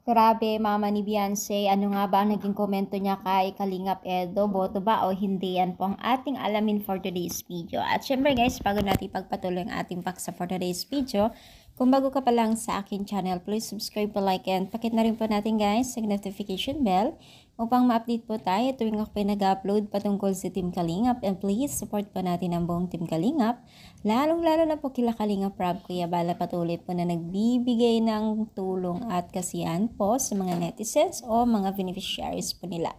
Grabe, mama ni Beyonce, ano nga ba ang naging komento niya kay Kalingap Edo? Boto ba o hindi? Yan po ang ating alamin for today's video. At syempre guys, bago natin pagpatuloy ang ating paksa for today's video, kung bago ka pa lang sa akin channel, please subscribe po, like, and pakit na rin po natin guys sa notification bell upang ma-update po tayo tuwing ako nag-upload patungkol sa Team Kalingap. And please support po natin ang buong Team Kalingap, lalong-lalo na po kila Kalingap Rob Kuya Bala, patuloy po na nagbibigay ng tulong at kasiyahan po sa mga netizens o mga beneficiaries po nila.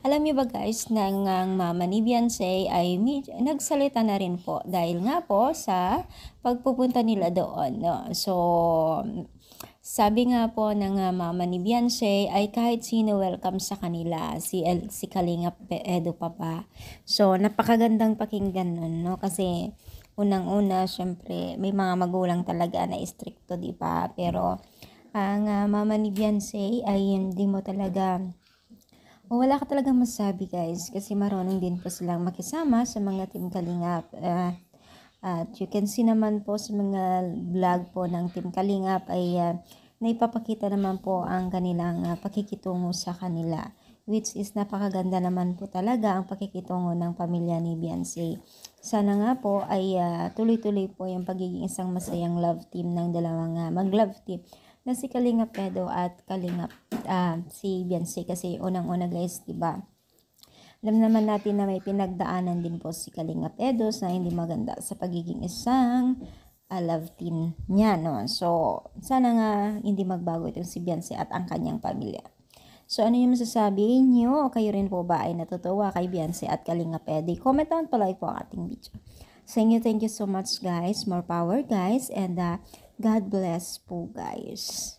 Alam niyo ba guys, na ang mama ni Beyonce ay nagsalita na rin po dahil nga po sa pagpupunta nila doon. No? So, sabi nga po ng mama ni Beyonce ay kahit sino welcome sa kanila, si Kalingap Edo pa ba. So, napakagandang pakinggan nun, no? Kasi unang-una, syempre, may mga magulang talaga na istrikto, di ba? Pero ang mama ni Beyonce ay hindi mo talaga, o wala ka talagang masabi guys, kasi marunong din po silang makisama sa mga Team Kalingap. At you can see naman po sa mga vlog po ng Team Kalingap ay naipapakita naman po ang kanilang pakikitungo sa kanila, which is napakaganda naman po talaga ang pakikitungo ng pamilya ni Beyonce. Sana nga po ay tuloy-tuloy po yung pagiging isang masayang love team ng dalawang mag-love team na si Kalingap Edo at Kalingap si Beyonce. Kasi unang-una guys, diba, alam naman natin na may pinagdaanan din po si Kalingap Edo na hindi maganda sa pagiging isang love team niya, no? So, sana nga hindi magbago itong si Beyonce at ang kanyang pamilya. So, ano yung masasabi niyo? O kayo rin po ba ay natutuwa kay Beyonce at Kalingap Edo? Comment down below po ang ating video. Sa inyo, thank you so much guys. More power guys. And God bless po guys.